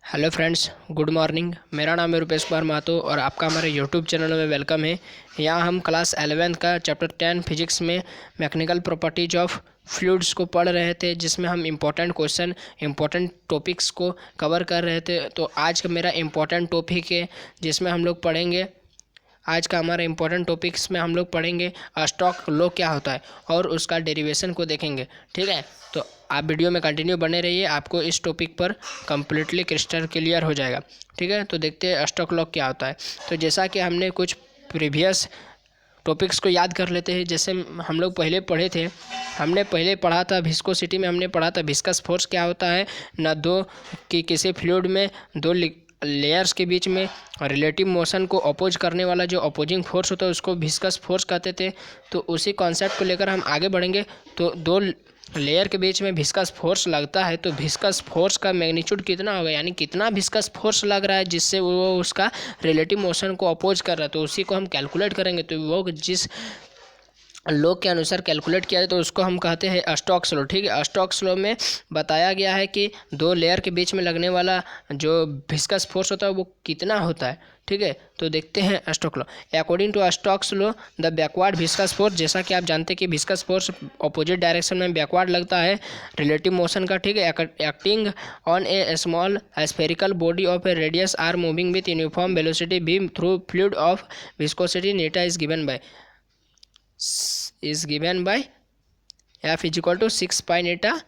Hello friends, good morning. मेरा नाम है रुपेश कुमार महतो और आपका हमारे यूट्यूब चैनल में वेलकम है। यहाँ हम क्लास 11 का चैप्टर 10 फिजिक्स में मैकेनिकल प्रॉपर्टीज ऑफ फ्लूइड्स को पढ़ रहे थे, जिसमें हम इम्पोर्टेंट क्वेश्चन, इम्पोर्टेंट टॉपिक्स को कवर कर रहे थे। तो आज का मेरा इम्पोर्टेंट टॉपिक है जिसमें हम लोग पढ़ेंगे, आज का हमारा इम्पोर्टेंट टॉपिक्स में हम लोग पढ़ेंगे स्टोक्स लॉ क्या होता है और उसका डेरिवेशन को देखेंगे। ठीक है, तो आप वीडियो में कंटिन्यू बने रहिए, आपको इस टॉपिक पर कम्प्लीटली क्रिस्टल क्लियर हो जाएगा। ठीक है, तो देखते हैं स्टोक्स लॉ क्या होता है। तो जैसा कि हमने कुछ प्रीवियस टॉपिक्स को याद कर लेते हैं। जैसे हम लोग पहले पढ़े थे, हमने पहले पढ़ा था विस्कोसिटी में, हमने पढ़ा था विस्कस फोर्स क्या होता है ना, दो कि किसी फ्लूइड में दो लेयर्स के बीच में रिलेटिव मोशन को अपोज करने वाला जो अपोजिंग फोर्स होता है उसको विस्कस फोर्स कहते थे। तो उसी कॉन्सेप्ट को लेकर हम आगे बढ़ेंगे। तो दो लेयर के बीच में विस्कस फोर्स लगता है, तो विस्कस फोर्स का मैग्नीट्यूड कितना होगा, यानी कितना विस्कस फोर्स लग रहा है जिससे वो उसका रिलेटिव मोशन को अपोज कर रहा है, तो उसी को हम कैलकुलेट करेंगे। तो वो जिस लॉ के अनुसार कैलकुलेट किया जाए तो उसको हम कहते हैं स्टोक्स लॉ। ठीक है, स्टोक्स लॉ में बताया गया है कि दो लेयर के बीच में लगने वाला जो विस्कस फोर्स होता है वो कितना होता है। ठीक है, तो देखते हैं Stokes law. According to Stokes law the backward viscous force, जैसा कि आप जानते हैं कि विस्कस फोर्स अपोजिट डायरेक्शन में बैकवर्ड लगता है रिलेटिव मोशन का। ठीक है, acting on a small spherical body of a radius r moving with uniform velocity बीम through fluid of viscosity eta is given by F is equal to 6 pi eta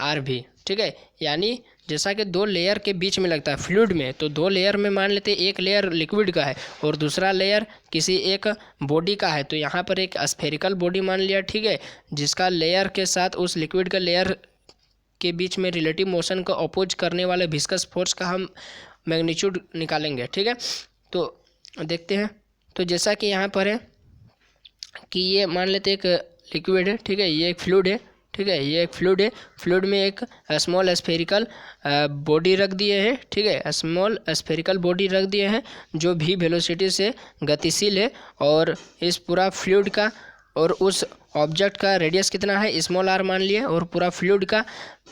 r v. ठीक है, यानी जैसा कि दो लेयर के बीच में लगता है फ्लूइड में, तो दो लेयर में मान लेते एक लेयर लिक्विड का है और दूसरा लेयर किसी एक बॉडी का है। तो यहाँ पर एक स्फेरिकल बॉडी मान लिया, ठीक है, जिसका लेयर के साथ उस लिक्विड का लेयर के बीच में रिलेटिव मोशन को अपोज करने वाले विस्कस फोर्स का हम मैग्नीट्यूड निकालेंगे। ठीक है, तो देखते हैं। तो जैसा कि यहाँ पर है कि ये मान लेते एक लिक्विड है, ठीक है, ये एक फ्लूइड है, ठीक है, ये एक फ्लूइड है। फ्लूइड में एक स्मॉल स्फेरिकल बॉडी रख दिए है, ठीक है, स्मॉल स्फेरिकल बॉडी रख दिए हैं जो भी वेलोसिटी से गतिशील है, और इस पूरा फ्लूइड का और उस ऑब्जेक्ट का रेडियस कितना है, स्मॉल आर मान लिए, और पूरा फ्लूइड का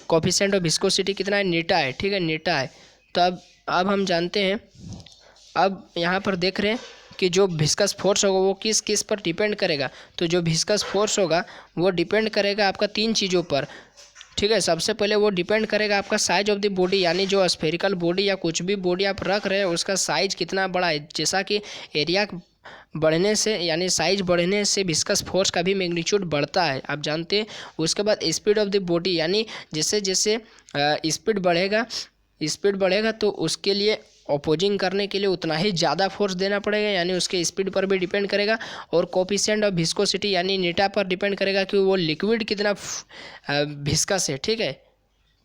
कोफिशिएंट ऑफ विस्कोसिटी कितना है, नीटा है। ठीक है, नीटा है। तो अब हम जानते हैं, अब यहाँ पर देख रहे हैं कि जो विस्कस फोर्स होगा वो किस किस पर डिपेंड करेगा। तो जो विस्कस फोर्स होगा वो डिपेंड करेगा आपका तीन चीज़ों पर। ठीक है, सबसे पहले वो डिपेंड करेगा आपका साइज ऑफ द बॉडी, यानी जो स्फेरिकल बॉडी या कुछ भी बॉडी आप रख रहे हैं उसका साइज कितना बड़ा है। जैसा कि एरिया बढ़ने से, यानी साइज बढ़ने से विस्कस फोर्स का भी मैग्नीट्यूड बढ़ता है, आप जानते हैं। उसके बाद स्पीड ऑफ द बॉडी, यानी जैसे जैसे स्पीड बढ़ेगा तो उसके लिए अपोजिंग करने के लिए उतना ही ज़्यादा फोर्स देना पड़ेगा, यानी उसके स्पीड पर भी डिपेंड करेगा। और कोफिशिएंट ऑफ विस्कोसिटी यानी नीटा पर डिपेंड करेगा कि वो लिक्विड कितना विस्कस है। ठीक है,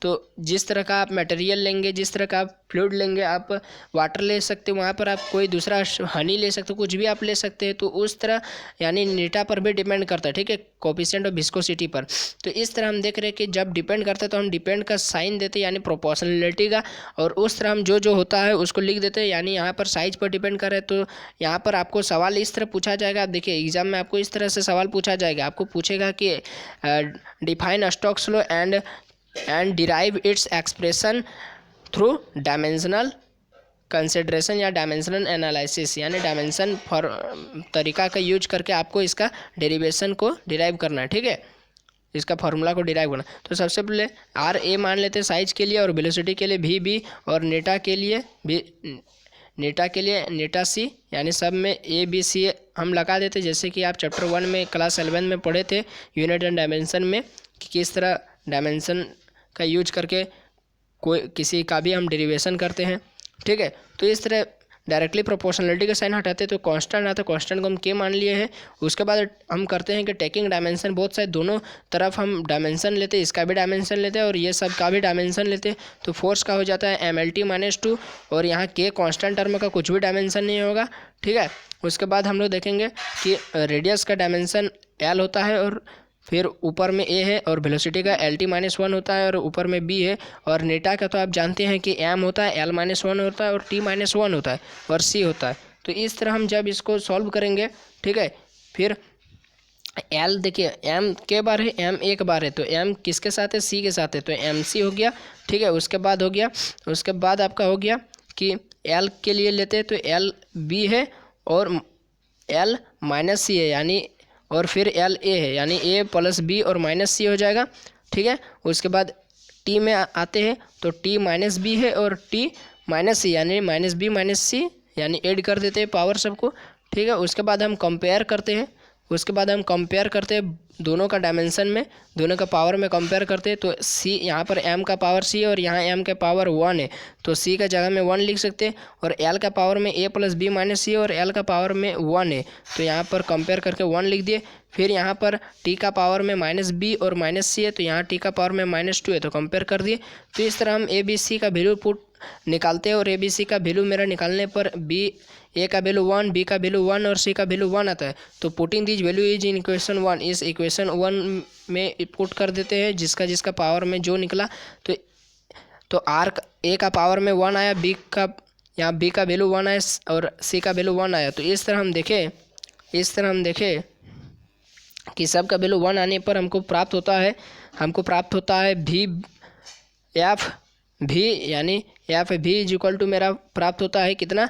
तो जिस तरह का आप मटेरियल लेंगे, जिस तरह का आप फ्लूइड लेंगे, आप वाटर ले सकते हो, वहाँ पर आप कोई दूसरा हनी ले सकते हो, कुछ भी आप ले सकते हैं। तो उस तरह यानी नीटा पर भी डिपेंड करता है, ठीक है, कोफिशिएंट ऑफ विस्कोसिटी पर। तो इस तरह हम देख रहे हैं कि जब डिपेंड करता है तो हम डिपेंड का साइन देते हैं, यानी प्रोपोर्शनलिटी का, और उस तरह हम जो जो होता है उसको लिख देते हैं। यानी यहाँ पर साइज पर डिपेंड कर रहे हैं। तो यहाँ पर आपको सवाल इस तरह पूछा जाएगा, आप देखिए एग्जाम में आपको इस तरह से सवाल पूछा जाएगा, आपको पूछेगा कि define Stokes law and derive its expression through dimensional consideration या डायमेंशनल एनालिसिस, यानी डायमेंशन फॉर तरीका का यूज करके आपको इसका डेरिवेशन को डिराइव करना है। ठीक है, इसका फार्मूला को डिराइव करना। तो सबसे पहले आर ए मान लेते हैं साइज के लिए, और वेलोसिटी के लिए भी बी, और नीटा के लिए नीटा सी, यानी सब में ए बी सी हम लगा देते, जैसे कि आप चैप्टर 1 में क्लास 11 में पढ़े थे यूनिट एंड डायमेंशन में कि किस तरह डायमेंशन का यूज करके कोई किसी का भी हम डेरिवेशन करते हैं। ठीक है, तो इस तरह डायरेक्टली प्रोपोर्शनलिटी का साइन हटाते हैं तो कांस्टेंट आता है, कांस्टेंट को हम के मान लिए हैं। उसके बाद हम करते हैं कि टेकिंग डायमेंशन बोथ साइड, दोनों तरफ हम डायमेंशन लेते हैं, इसका भी डायमेंशन लेते हैं और ये सब का भी डायमेंशन लेते हैं। तो फोर्स का हो जाता है MLT-2, और यहाँ के कांस्टेंट टर्म का कुछ भी डायमेंशन नहीं होगा। ठीक है, उसके बाद हम लोग देखेंगे कि रेडियस का डायमेंशन L होता है, और फिर ऊपर में ए है, और वेलोसिटी का LT-1 होता है, और ऊपर में बी है, और नीटा का तो आप जानते हैं कि M होता है, L-1 होता है, और T-1 होता है, और C होता है। तो इस तरह हम जब इसको सॉल्व करेंगे, ठीक है, फिर एल देखिए एम के बार है, एम एक बार है, तो एम किसके साथ है, सी के साथ है, तो एम सी हो गया। ठीक है, उसके बाद हो गया, उसके बाद आपका हो गया कि एल के लिए लेते हैं तो एल बी है और एल माइनस सी है, यानी और फिर एल ए है, यानी ए प्लस बी और माइनस सी हो जाएगा। ठीक है, उसके बाद टी में आते हैं तो टी माइनस बी है और टी माइनस सी, यानी माइनस बी माइनस सी, यानी ऐड कर देते हैं पावर सबको। ठीक है, उसके बाद हम कंपेयर करते हैं, उसके बाद हम कंपेयर करते हैं दोनों का डायमेंशन में, दोनों का पावर में कंपेयर करते हैं। तो सी यहाँ पर m का पावर c है और यहाँ m का पावर 1 है, तो c का जगह में 1 लिख सकते हैं। और l का पावर में a प्लस बी माइनस सी और l का पावर में 1 है, तो यहाँ पर कंपेयर करके 1 लिख दिए। फिर यहाँ पर t का पावर में माइनस बी और माइनस सी है, तो यहाँ t का पावर में माइनस 2 है, तो कंपेयर कर दिए। तो इस तरह हम ए बी सी का वैल्यू पुट निकालते हैं और ए बी सी का वैल्यू मेरा निकालने पर बी ए का वैल्यू 1, बी का वैल्यू 1 और सी का वैल्यू 1 आता है। तो putting this value is in equation 1, इस इक्वेशन 1 में पुट कर देते हैं, जिसका जिसका पावर में जो निकला। तो आर ए का पावर में 1 आया, बी का यहाँ बी का वैल्यू 1 आया और सी का वैल्यू 1 आया। तो इस तरह हम देखें कि सब का वैल्यू 1 आने पर हमको प्राप्त होता है भी एफ भी, यानी एफ भी इज इक्वल टू मेरा प्राप्त होता है कितना,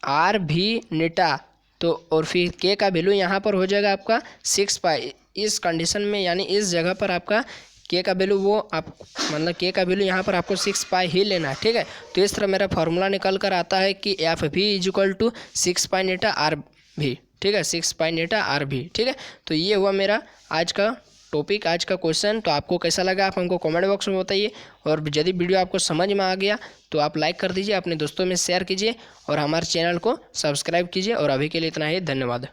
आर भी नेटा। तो और फिर के का वैल्यू यहाँ पर हो जाएगा आपका 6 पाई। इस कंडीशन में यानी इस जगह पर आपका के का वैल्यू वो आप मतलब के का वैल्यू यहाँ पर आपको 6 पाई ही लेना है। ठीक है, तो इस तरह मेरा फार्मूला निकल कर आता है कि एफ भी इज इक्वल टू 6 पाई नेटा आर भी। ठीक है, 6 पाई नेटा आर भी। ठीक है, तो ये हुआ मेरा आज का टॉपिक, आज का क्वेश्चन। तो आपको कैसा लगा आप हमको कमेंट बॉक्स में बताइए, और यदि वीडियो आपको समझ में आ गया तो आप लाइक कर दीजिए, अपने दोस्तों में शेयर कीजिए और हमारे चैनल को सब्सक्राइब कीजिए। और अभी के लिए इतना ही, धन्यवाद।